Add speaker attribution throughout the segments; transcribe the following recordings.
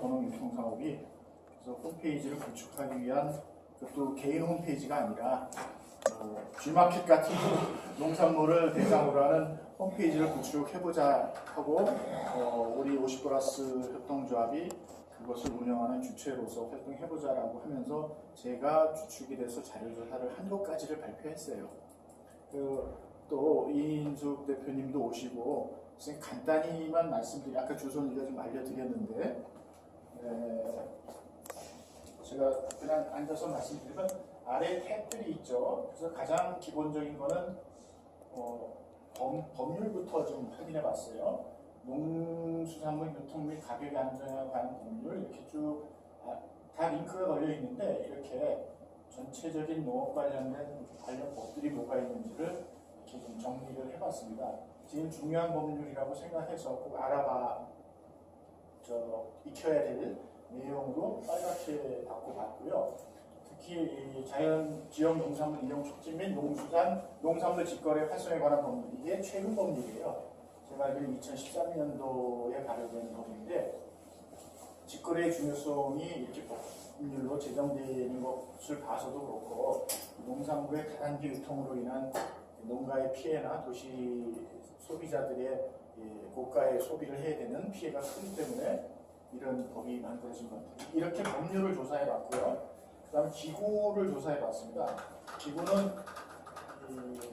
Speaker 1: 번호 유통 사업이 그래서 홈페이지를 구축하기 위한 그것도 개인 홈페이지가 아니라 G마켓 같은 농산물을 대상으로 하는 홈페이지를 구축해보자 하고 우리 50+ 협동조합이 그것을 운영하는 주체로서 활동해보자라고 하면서 제가 주축이 돼서 자료조사를 한 것까지를 발표했어요. 또 이인숙 대표님도 오시고 간단히만 말씀드리, 아까 주소니까 좀 알려드렸는데 제가 그냥 앉아서 말씀드리면 아래 탭들이 있죠. 그래서 가장 기본적인 거는 법률부터 좀 확인해 봤어요. 농수산물 유통 및 가격 안정에 관한 법률 이렇게 쭉 다 링크가 걸려 있는데 이렇게 전체적인 농업 관련 법들이 뭐가 있는지를 이렇게 좀 정리를 해봤습니다. 제일 중요한 법률이라고 생각해서 꼭 익혀야 될 내용으로 빨갛게 바꿔봤고요. 특히 이 자연 지역 농산물 이용 촉진 및 농산물 직거래 활성에 관한 법률, 이게 최근 법률이에요. 제가 알기로 2013년도에 발효된 법인데 직거래의 중요성이 이렇게 법률로 제정되는 것을 봐서도 그렇고 농산물의 다단계 유통으로 인한 농가의 피해나 도시 소비자들의 고가의 소비를 해야 되는 피해가 크기 때문에 이런 법이 만들어진 것 같아요. 이렇게 법률을 조사해봤고요. 그 다음에 기구를 조사해봤습니다. 기구는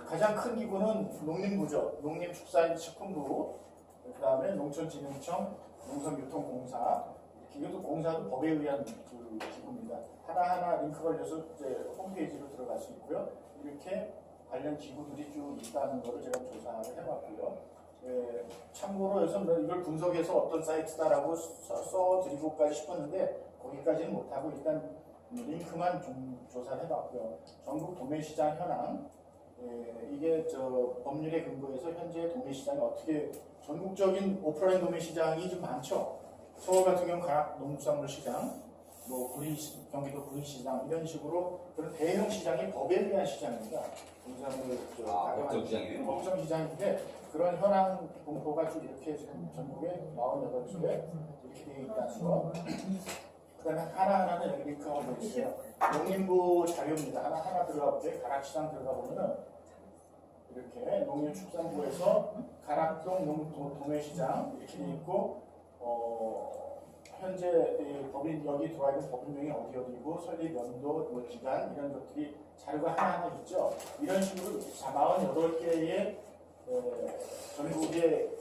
Speaker 1: 가장 큰 기구는 농림부죠. 농림축산식품부, 그 다음에 농촌진흥청, 농산유통공사. 이것도 공사도 법에 의한 기구입니다. 하나하나 링크 걸려서 이제 홈페이지로 들어갈 수 있고요. 이렇게 관련 기구들이 쭉 있다는 것을 제가 조사를 해봤고요. 참고로 해서 이걸 분석해서 어떤 사이트다라고 써드리고까지 싶었는데 거기까지는 못하고 일단 링크만 좀 조사를 해봤고요. 전국 도매시장 현황, 이게 법률에 근거해서 현재 도매시장이 어떻게, 전국적인 오프라인 도매시장이 좀 많죠. 서울 같은 경우는 가락 농수산물 시장, 경기도 구리시장 이런 식으로 그런 대형 시장이 법에 의한 시장입니다.
Speaker 2: 법정 시장이에요?
Speaker 1: 법정 시장인데 그런 현황 분포가 쭉 이렇게 지금 전국에 48쪽에 이렇게 되어 있다는 거. 그 다음에 하나하나는 여기 링크가 되어 있어요. 농림부 자료입니다. 하나하나 들어가 볼게요. 가락시장 들어가 보면은 이렇게 농림축산부에서 가락동 도매시장 이렇게 되어 있고 현재 법인 여기 들어와 있는 법인명이 어디고 설립 연도, 기간 이런 것들이 자료가 하나하나 있죠. 이런 식으로 48개의 전국의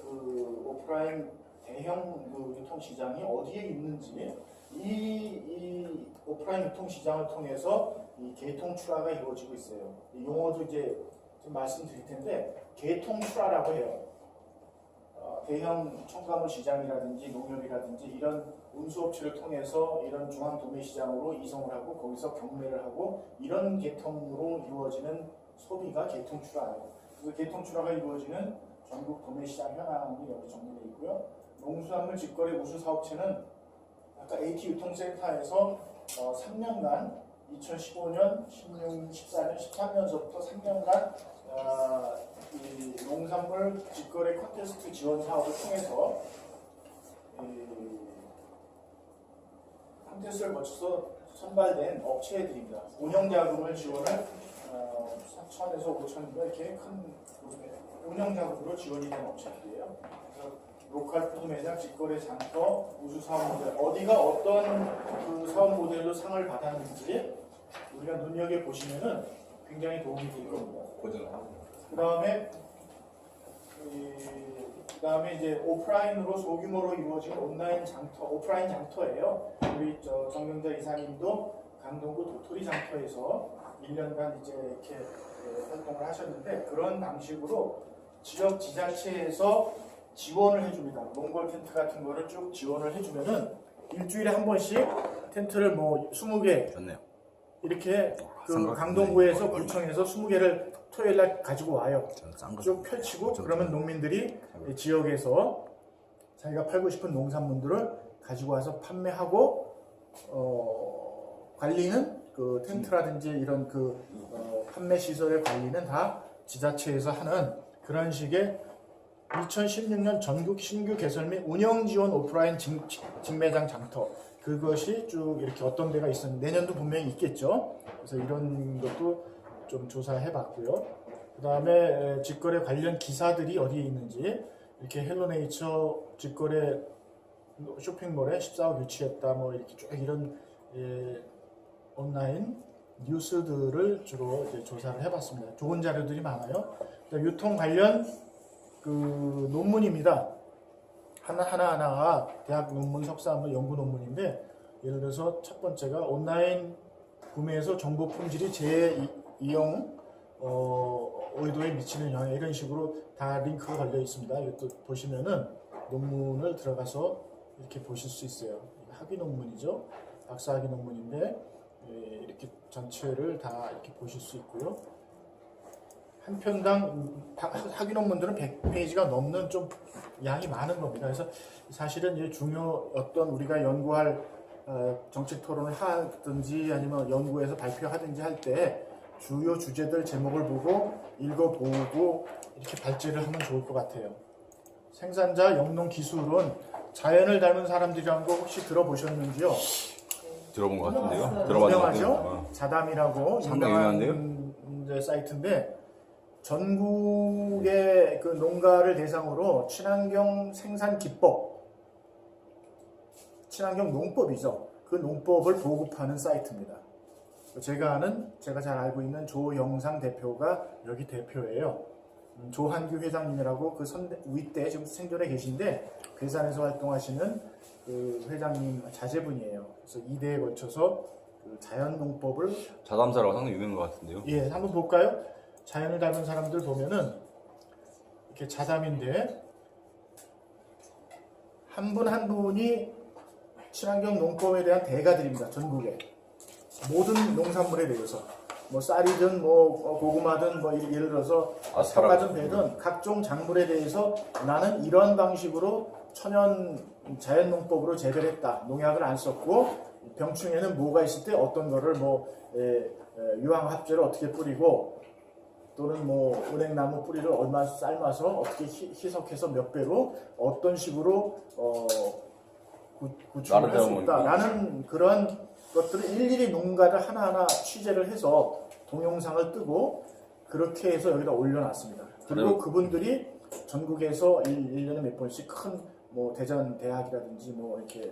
Speaker 1: 오프라인 대형 유통시장이 어디에 있는지 이 오프라인 유통시장을 통해서 이 개통출하가 이루어지고 있어요. 이 용어도 이제 좀 말씀드릴 텐데 개통출하라고 해요. 대형 첨가물 시장이라든지 농협이라든지 이런 운수업체를 통해서 이런 중앙 도매시장으로 이송을 하고 거기서 경매를 하고 이런 개통으로 이루어지는 소비가 개통출하예요. 그래서 개통출하가 이루어지는 전국 도매시장 현황이 여기 정리되어 있고요. 농수산물 직거래 우수 사업체는 아까 AT유통센터에서 3년간 2015년, 16, 14년, 13년서부터 3년간 이 농산물 직거래 콘테스트 지원 사업을 통해서 콘테스트를 거쳐서 선발된 업체들입니다. 운영자금을 지원을 4천에서 5천 이렇게 큰 운영자금으로 지원이 된 업체들이에요. 그래서 로컬 푸드 매장, 직거래 장터, 우수 사업 모델, 어디가 어떤 그 사업 모델로 상을 받았는지 우리가 눈여겨 보시면은 굉장히 도움이 될 겁니다. 그 다음에 이제 오프라인으로 소규모로 이루어진 온라인 장터, 오프라인 장터예요. 우리 정경자 이사님도 강동구 도토리 장터에서 1년간 이제 이렇게 활동을 하셨는데 그런 방식으로 지역 지자체에서 지원을 해줍니다. 몽골 텐트 같은 거를 쭉 지원을 해주면은 일주일에 한 번씩 텐트를 20개
Speaker 2: 좋네요.
Speaker 1: 이렇게 강동구에서 구청에서 20개를 토요일날 가지고 와요. 쭉 펼치고 그러면 농민들이 지역에서 자기가 팔고 싶은 농산물들을 가지고 와서 판매하고 관리는 그 텐트라든지 이런 판매 시설의 관리는 다 지자체에서 하는 그런 식의 2016년 전국 신규 개설 및 운영 지원 오프라인 직매장 장터, 그것이 쭉 이렇게 어떤 데가 있었는데 내년도 분명히 있겠죠. 그래서 이런 것도 좀 조사해봤고요. 그 다음에 직거래 관련 기사들이 어디에 있는지, 이렇게 헬로네이처 직거래 쇼핑몰에 14억 유치했다, 뭐 이렇게 쭉 이런 온라인 뉴스들을 주로 이제 조사를 해봤습니다. 좋은 자료들이 많아요. 유통 관련 그 논문입니다. 하나하나가 대학 논문, 석사 논문, 연구 논문인데, 예를 들어서 첫 번째가 온라인 구매에서 정보 품질이 재이용 의도에 미치는 영향, 이런 식으로 다 링크가 걸려 있습니다. 이것도 보시면은 논문을 들어가서 이렇게 보실 수 있어요. 학위 논문이죠. 박사학위 논문인데 이렇게 전체를 다 이렇게 보실 수 있고요. 한 편당 학위 논문들은 100페이지가 넘는 좀 양이 많은 겁니다. 그래서 사실은 이제 어떤 우리가 연구할 정책 토론을 하든지 아니면 연구에서 발표하든지 할 때 주요 주제들 제목을 보고 읽어보고 이렇게 발제를 하면 좋을 것 같아요. 생산자 영농 기술은 자연을 닮은 사람들이라는 거 혹시 들어보셨는지요?
Speaker 2: 들어본 것 같은데요. 들어봤는 것 같아요.
Speaker 1: 유명하죠? 자담이라고
Speaker 2: 상당히
Speaker 1: 유명한 사이트인데, 전국의 그 농가를 대상으로 친환경 생산 기법, 친환경 농법이죠. 그 농법을 보급하는 사이트입니다. 제가 잘 알고 있는 조영상 대표가 여기 대표예요. 조한규 회장님이라고 그 윗대 지금 생존해 계신데, 괴산에서 활동하시는 그 회장님 자제분이에요. 그래서 2대에 걸쳐서 그 자연농법을,
Speaker 2: 자담사라고 상당히 유명한 것 같은데요.
Speaker 1: 예, 한번 볼까요? 자연을 닮은 사람들 보면은 이렇게 자담인데, 한 분 한 분이 친환경 농법에 대한 대가들입니다. 전국에 모든 농산물에 대해서, 뭐 쌀이든 뭐 고구마든 뭐 예를 들어서 사과든 배든 각종 작물에 대해서 나는 이런 방식으로 천연 자연 농법으로 재배를 했다. 농약을 안 썼고, 병충해는 뭐가 있을 때 어떤 거를 뭐 유황합제를 어떻게 뿌리고, 또는 뭐 은행나무 뿌리를 얼마 삶아서 어떻게 희석해서 몇 배로 어떤 식으로 구축을 할 수 있다라는 그런 것들을 일일이 농가를 하나하나 취재를 해서 동영상을 뜨고 그렇게 해서 여기다 올려놨습니다. 그리고 그분들이 전국에서 1년에 몇 번씩 큰 뭐 대전 대학이라든지 뭐 이렇게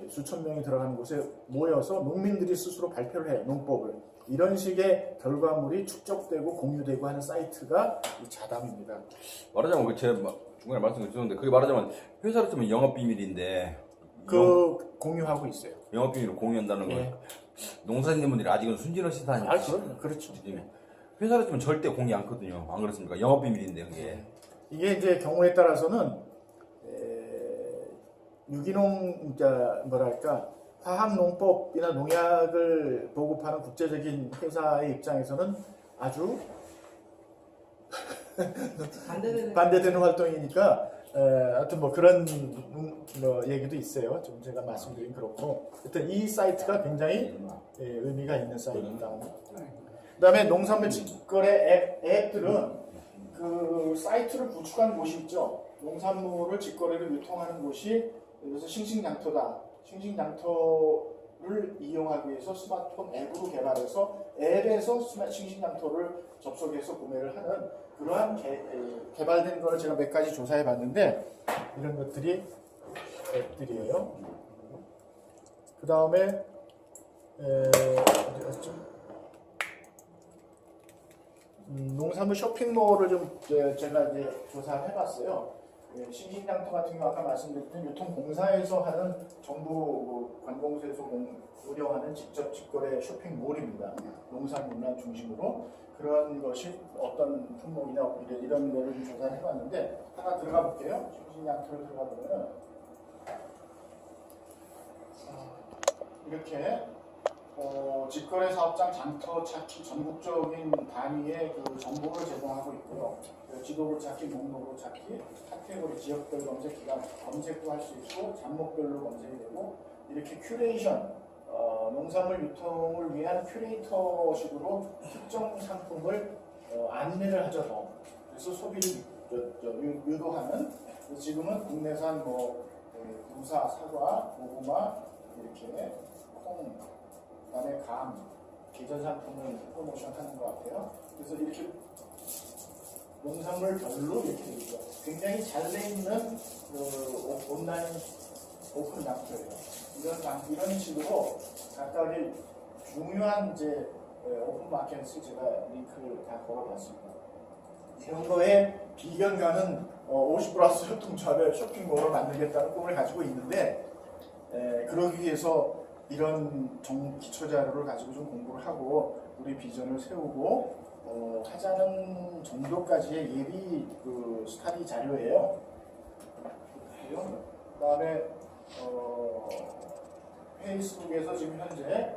Speaker 1: 수천 명이 들어가는 곳에 모여서 농민들이 스스로 발표를 해요. 농법을. 이런 식의 결과물이 축적되고 공유되고 하는 사이트가 이 자담입니다.
Speaker 2: 말하자면 제가 중간에 말씀드렸는데, 그게 말하자면 회사로 치면 영업 비밀인데
Speaker 1: 공유하고 있어요.
Speaker 2: 영업 비밀을 공유한다는 건 농사짓는분들이 아직은 순진하시다 하니까.
Speaker 1: 그렇죠.
Speaker 2: 회사로 치면 절대 공유 않거든요. 안 그렇습니까? 영업 비밀인데 그게.
Speaker 1: 이게 이제 경우에 따라서는 유기농, 뭐랄까, 화학농법이나 농약을 보급하는 국제적인 회사의 입장에서는 아주 반대되는 활동이니까, 하여튼 뭐 그런 얘기도 있어요. 좀 제가 말씀드린 그렇고. 하여튼 이 사이트가 굉장히 의미가 있는 사이트입니다. 그 다음에 농산물 직거래 앱들은 그 사이트를 구축한 곳이 있죠. 농산물을 직거래로 유통하는 곳이, 그래서 싱싱장터다. 싱싱장터를 이용하기 위해서 스마트폰 앱으로 개발해서 앱에서 싱싱장터를 접속해서 구매를 하는 그러한 개발된 걸 제가 몇 가지 조사해 봤는데, 이런 것들이 앱들이에요. 그 다음에 어디 갔죠? 농산물 쇼핑몰을 좀 제가 이제 조사를 해봤어요. 싱싱장터 같은 경우 아까 말씀드렸던 유통공사에서 하는 정부 관공서에서 운영하는 직접 직거래 쇼핑몰입니다. 농산물만 중심으로 그런 것이 어떤 품목이나 이런 거를 좀 조사를 해봤는데, 하나 들어가 볼게요. 싱싱장터를 들어가 보면 이렇게 직거래 사업장 장터 찾기 전국적인 단위의 그 정보를 제공하고 있고요. 지도를 찾기, 목록으로 찾기, 카테고리, 지역별 검색, 기간 검색도 할 수 있고, 잡목별로 검색이 되고, 이렇게 큐레이션, 농산물 유통을 위한 큐레이터식으로 특정 상품을 안내를 하죠. 그래서 유도하는. 그래서 지금은 국내산 무사, 사과, 고구마 이렇게 콩, 그다음에 감, 계절 상품을 프로모션하는 것 같아요. 그래서 이렇게 농산물별로 이렇게 있죠. 굉장히 잘 돼 있는 온라인 오픈 마켓이에요. 이런 식으로 각각의 중요한 이제 오픈 마켓을 제가 링크를 다 걸어놨습니다. 이런 거에 비견가는 50+ 협동조합의 쇼핑몰을 만들겠다는 꿈을 가지고 있는데 그러기 위해서 이런 기초자료를 가지고 좀 공부를 하고 우리 비전을 세우고 하자는 정도까지의 예비 스타디 자료예요. 그다음에 페이스북에서 지금 현재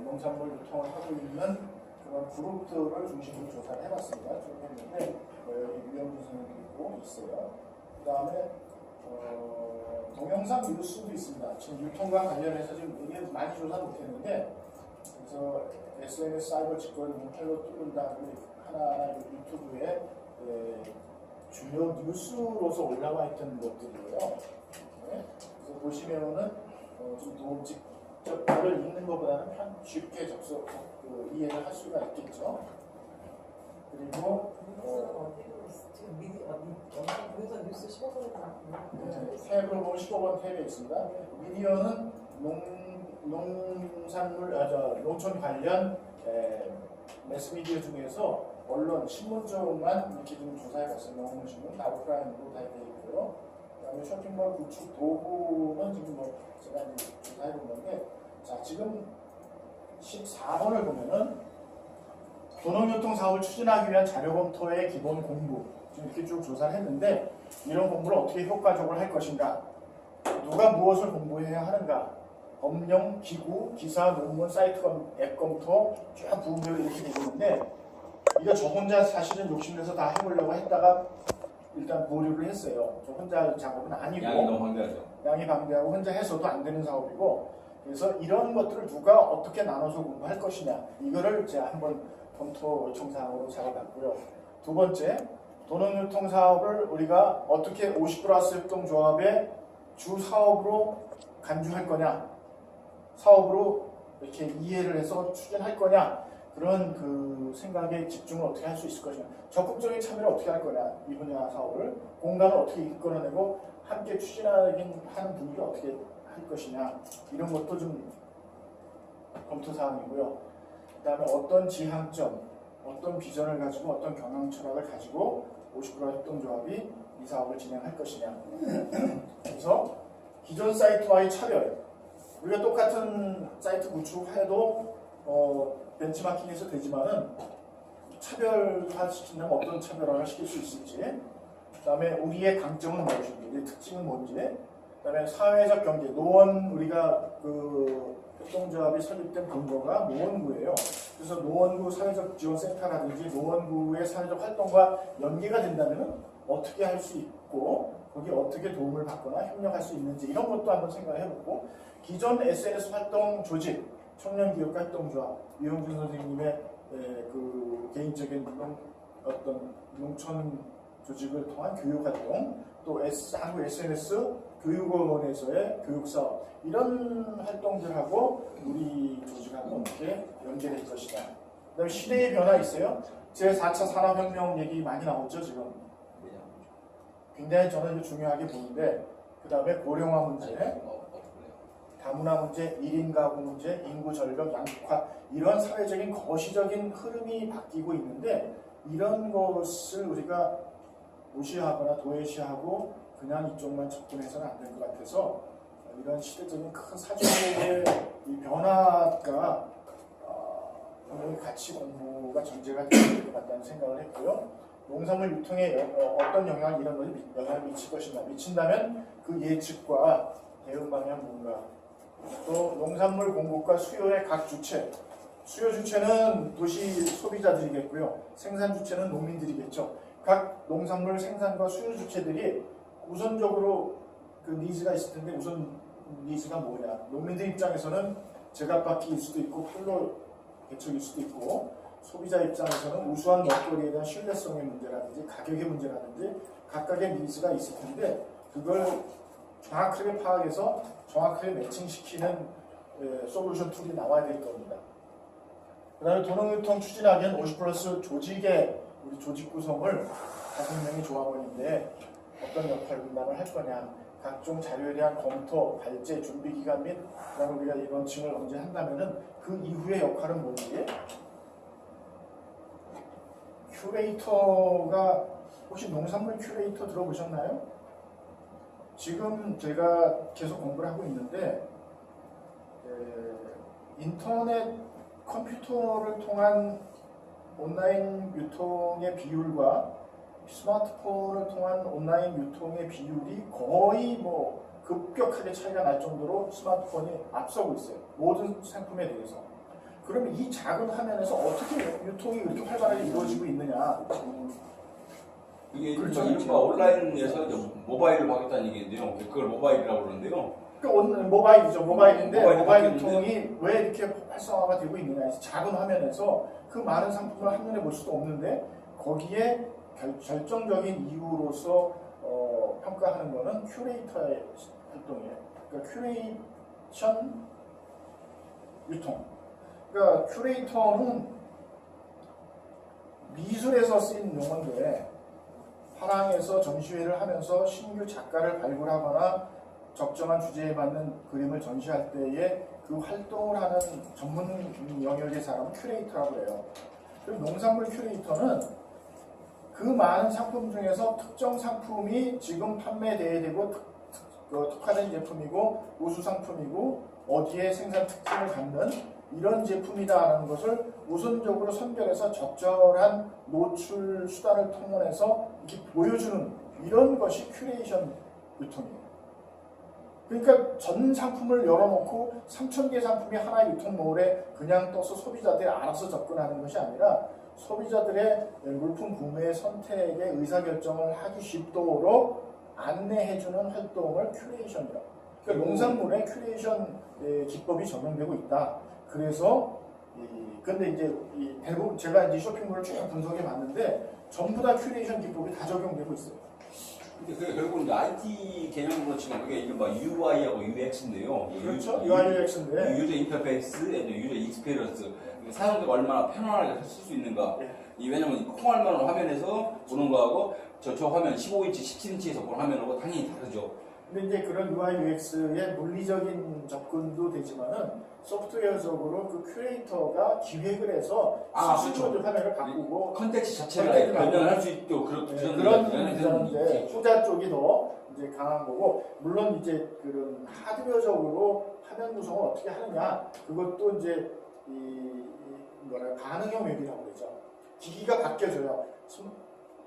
Speaker 1: 농산물 유통을 하고 있는 그런 그룹들을 중심으로 조사를 해봤습니다. 좀 했는데 여기 유영준 선생님도 있고 있어요. 그다음에 동영상 뉴스도 있습니다. 지금 유통과 관련해서 지금 이게 많이 조사 못했는데 그래서 SNS 사이버 직거래 문팔로 뚫는다 하나하나 유튜브에 주요 뉴스로서 올라와 있던 것들이에요. 네. 그래서 보시면은 좀 직접 글을 읽는 것보다는 쉽게 이해를 할 수가 있겠죠. 그리고
Speaker 3: 동영상 뉴스 15분에
Speaker 1: 탭으로 보면 15번 탭에 있습니다. 미디어는 농촌 관련 매스미디어 중에서 언론, 신문 쪽만 이렇게 좀 조사해봤어요. 농문신문, 나우프라임으로 다 되어 있고요. 그다음에 쇼핑몰 구축 도구는 지금 제가 이제 조사해본 건데, 자 지금 14번을 보면은 도농유통 사업을 추진하기 위한 자료 검토의 기본 공부 이렇게 쭉 조사를 했는데 이런 공부를 어떻게 효과적으로 할 것인가, 누가 무엇을 공부해야 하는가, 법령, 기구, 기사, 논문, 사이트 앱 검토 쭉 부분별로 이렇게 되어 있는데 이거 저 혼자 사실은 욕심내서 다 해보려고 했다가 일단 보류를 했어요. 저 혼자 작업은 아니고
Speaker 2: 양이 너무 방대하죠.
Speaker 1: 양이 방대하고 혼자 해서도 안 되는 사업이고, 그래서 이런 것들을 누가 어떻게 나눠서 공부할 것이냐 이거를 제가 한번 검토 요청사항으로 잡아봤고요. 두 번째, 도농유통 사업을 우리가 어떻게 50+ 협동조합의 주 사업으로 간주할 거냐, 사업으로 이렇게 이해를 해서 추진할 거냐, 그런 생각에 집중을 어떻게 할 수 있을 것이냐, 적극적인 참여를 어떻게 할 거냐, 이 분야 사업을 공간을 어떻게 이끌어내고 함께 추진하는 분위기를 어떻게 할 것이냐, 이런 것도 좀 검토 사항이고요. 그 다음에 어떤 지향점, 어떤 비전을 가지고 어떤 경영 철학을 가지고 50+ 협동조합이 이 사업을 진행할 것이냐. 그래서 기존 사이트와의 차별, 우리가 똑같은 사이트 구축해도 벤치마킹에서 되지만은 차별화시킨다면 어떤 차별화를 시킬 수 있을지, 그 다음에 우리의 강점은 무엇인지, 우리의 특징은 뭔지, 그 다음에 사회적 경제, 우리가 협동조합이 설립된 근거가 노원구예요. 그래서 노원구 사회적 지원센터라든지 노원구의 사회적 활동과 연계가 된다면 어떻게 할 수 있고 거기에 어떻게 도움을 받거나 협력할 수 있는지 이런 것도 한번 생각을 해보고, 기존 SNS 활동 조직, 청년기업가 협동조합, 유영준 선생님의 개인적인 어떤 농촌 조직을 통한 교육활동, 또 한국 SNS 교육원에서의 교육사업, 이런 활동들하고 우리 조직하고 어떻게 연계될 것이다. 그 다음에 시대의 변화 있어요. 제4차 산업혁명 얘기 많이 나오죠 지금. 굉장히 저는 중요하게 보는데, 그 다음에 고령화 문제, 다문화 문제, 1인 가구 문제, 인구 절벽, 양극화, 이런 사회적인 거시적인 흐름이 바뀌고 있는데 이런 것을 우리가 무시하거나 도외시하고 그냥 이쪽만 접근해서는 안 될 것 같아서 이런 시대적인 큰 사회의 이 변화가 같이 공부가 전제가 될 것 같다는 생각을 했고요. 농산물 유통에 어떤 이런 것이 영향을 미칠 것인가, 미친다면 그 예측과 대응 방향 뭔가, 또 농산물 공급과 수요의 각 주체, 수요 주체는 도시 소비자들이겠고요, 생산 주체는 농민들이겠죠. 각 농산물 생산과 수요 주체들이 우선적으로 니즈가 있을 텐데, 우선 니즈가 뭐냐, 농민들 입장에서는 제값받기일 수도 있고 팔로 개척일 수도 있고, 소비자 입장에서는 우수한 먹거리에 대한 신뢰성의 문제라든지 가격의 문제라든지 각각의 니즈가 있을 텐데 그걸 정확하게 파악해서 정확하게 매칭시키는 솔루션 툴이 나와야 될 겁니다. 그 다음에 도농유통 추진하기 위한 50+ 조직의 우리 조직 구성을 5명의 조합원인데 어떤 역할 분담을 할 거냐, 각종 자료에 대한 검토, 발제, 준비 기간 및 그다음에 우리가 이 런칭을 언제 한다면은 그 이후의 역할은 뭔지. 큐레이터가 혹시 농산물 큐레이터 들어보셨나요? 지금 제가 계속 공부를 하고 있는데 인터넷 컴퓨터를 통한 온라인 유통의 비율과 스마트폰을 통한 온라인 유통의 비율이 거의 뭐 급격하게 차이가 날 정도로 스마트폰이 앞서고 있어요. 모든 상품에 대해서. 그러면 이 작은 화면에서 어떻게 유통이 그렇게 활발하게 이루어지고 있느냐?
Speaker 2: 이게
Speaker 1: 그렇죠.
Speaker 2: 이른바 온라인에서 이제 모바일을 하겠다는 얘기인데요. 그걸 모바일이라고 그러는데요.
Speaker 1: 그러니까 모바일이죠. 모바일인데
Speaker 2: 모바일이
Speaker 1: 모바일
Speaker 2: 바뀌었는데.
Speaker 1: 유통이 왜 이렇게 활성화가 되고 있느냐 해서 작은 화면에서 그 많은 상품을 한눈에 볼 수도 없는데 거기에 결정적인 이유로서 평가하는 거는 큐레이터의 활동이에요. 그러니까 큐레이션 유통. 그러니까 큐레이터는 미술에서 쓰인 용어인데 화랑에서 전시회를 하면서 신규 작가를 발굴하거나 적정한 주제에 맞는 그림을 전시할 때에 그 활동을 하는 전문 영역의 사람은 큐레이터라고 해요. 그리고 농산물 큐레이터는 그 많은 상품 중에서 특정 상품이 지금 판매돼야 되고 특화된 제품이고 우수 상품이고 어디에 생산 특징을 갖는 이런 제품이다라는 것을 우선적으로 선별해서 적절한 노출 수단을 통해서 이렇게 보여주는 이런 것이 큐레이션 유통이에요. 그러니까 전 상품을 열어놓고 3,000개 상품이 하나의 유통몰에 그냥 떠서 소비자들이 알아서 접근하는 것이 아니라 소비자들의 물품 구매 선택의 의사결정을 하기 쉽도록 안내해주는 활동을 큐레이션이라고. 그러니까 농산물에 큐레이션 기법이 적용되고 있다. 그래서 근데 이제 대부분 제가 이제 쇼핑몰을 쭉 분석해 봤는데 전부 다 큐레이션 기법이 다 적용되고 있어요.
Speaker 2: 근데 결국은 이제 IT 개념으로 치면 그게 이른바 UI하고 UX인데요.
Speaker 1: 그렇죠. UI, UX인데
Speaker 2: 유저 인터페이스, 유저 익스피리언스. 사용자가 얼마나 편안하게 쓸 수 있는가. 왜냐면 콩알만한 화면에서 보는 거하고 저 화면 15인치, 17인치에서 보는 화면하고 당연히 다르죠.
Speaker 1: 근데 이제 그런 UI, UX의 물리적인 접근도 되지만은 소프트웨어적으로 그 큐레이터가 기획을 해서 스스로
Speaker 2: 그렇죠.
Speaker 1: 화면을 바꾸고
Speaker 2: 컨텐츠 자체를 변경을 할 수 있도록
Speaker 1: 그런 이제 후자 쪽이 더 이제 강한 거고 물론 이제 그런 하드웨어적으로 화면 구성을 어떻게 하느냐 그것도 이제 반응형 웹이라고 그러죠. 기기가 바뀌어져요.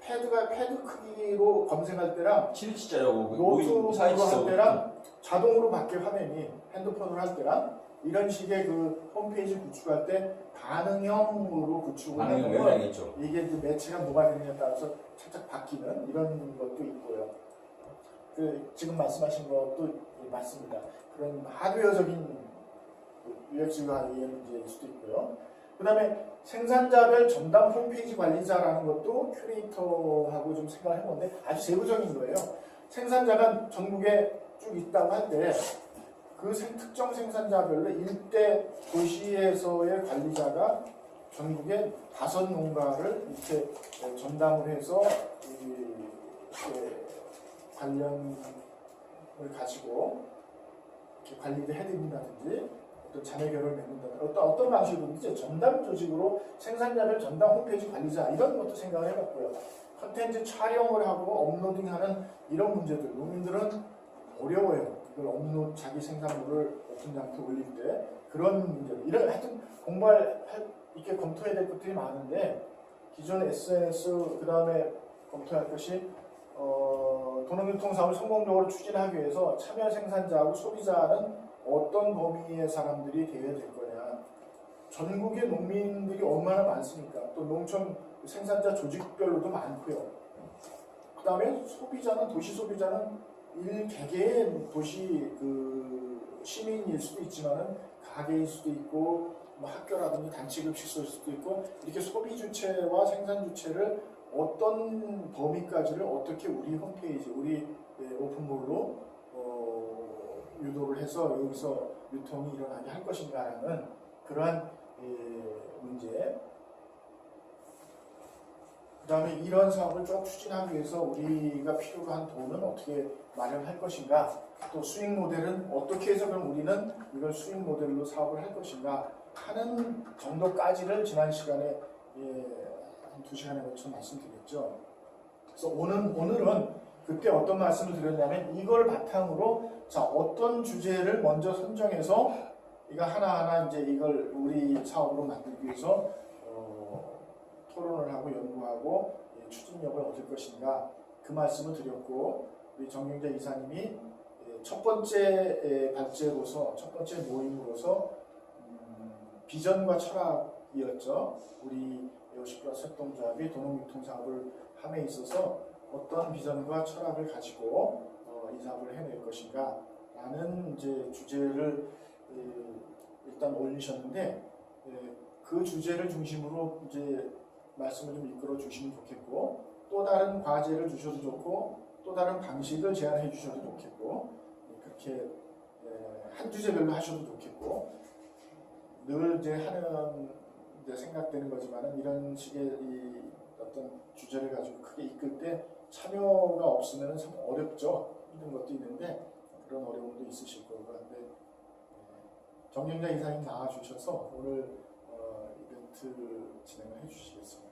Speaker 1: 패드 크기로 검색할 때랑
Speaker 2: 7인치짜리하고
Speaker 1: 노트북으로 할 때랑 자동으로 바뀌어 화면이 핸드폰으로 할 때랑 이런 식의 그 홈페이지 구축할 때 반응형으로 구축을 하면 이게 이제 매체가 뭐가 되느냐에 따라서 살짝 바뀌는 이런 것도 있고요. 그 지금 말씀하신 것도 맞습니다. 그런 하드웨어적인 UX가 문제일 수도 있고요. 그 다음에 생산자별 전담 홈페이지 관리자라는 것도 큐레이터하고 좀 생각을 해보는데 아주 세부적인 거예요. 생산자가 전국에 쭉 있다고 할 때 그 특정 생산자별로 일대 도시에서의 관리자가 전국에 5 농가를 이렇게 전담을 해서 관련을 가지고 이렇게 관리를 해드린다든지 어떤 자매 결혼을 맺는다든지 어떤 방식으로든지 전담 조직으로 생산자별 전담 홈페이지 관리자 이런 것도 생각을 해봤고요. 컨텐츠 촬영을 하고 업로딩하는 이런 문제들 농민들은 어려워요. 이걸 자기 생산물을 오픈 장터에 올릴 때 그런 문제들 이런 하여튼 이렇게 검토해야 될 것들이 많은데 기존 SNS 그 다음에 검토할 것이 도농유통 사업을 성공적으로 추진하기 위해서 참여 생산자하고 소비자는 어떤 범위의 사람들이 되어야 될 거냐. 전국의 농민들이 얼마나 많습니까? 또 농촌 생산자 조직별로도 많고요. 그 다음에 소비자는 도시 소비자는 일개개의 도시 시민일 수도 있지만은 가게일 수도 있고 뭐 학교라든지 단체급식소일 수도 있고 이렇게 소비 주체와 생산 주체를 어떤 범위까지를 어떻게 우리 홈페이지, 우리 오픈몰로 유도를 해서 여기서 유통이 일어나게 할 것인가라는 그러한 문제. 그 다음에 이런 사업을 쭉 추진하기 위해서 우리가 필요로 한 돈은 어떻게 마련할 것인가, 또 수익 모델은 어떻게 해서 그럼 우리는 이걸 수익 모델로 사업을 할 것인가 하는 정도까지를 지난 시간에 한 2시간에 걸쳐 말씀드렸죠. 그래서 오늘은 그때 어떤 말씀을 드렸냐면 이걸 바탕으로 자 어떤 주제를 먼저 선정해서 이거 하나하나 이제 이걸 우리 사업으로 만들기 위해서 토론을 하고 연구하고 추진력을 얻을 것인가 그 말씀을 드렸고 우리 정경재 이사님이 첫 번째 발제로서 첫 번째 모임으로서 비전과 철학이었죠. 우리 50+ 협동조합이 도농유통사업을 함에 있어서 어떤 비전과 철학을 가지고 이 사업을 해낼 것인가 라는 이제 주제를 일단 올리셨는데 그 주제를 중심으로 이제 말씀을 좀 이끌어 주시면 좋겠고 또 다른 과제를 주셔도 좋고 또 다른 방식을 제안해 주셔도 좋겠고 그렇게 한 주제별로 하셔도 좋겠고 늘 이제 하는 이제 생각되는 거지만은 이런 식의 이 어떤 주제를 가지고 크게 이끌 때 참여가 없으면 참 어렵죠. 힘든 것도 있는데 그런 어려움도 있으실 거고 그런데 정경자 이사님 나와주셔서 오늘 이벤트 진행을 해주시겠습니다.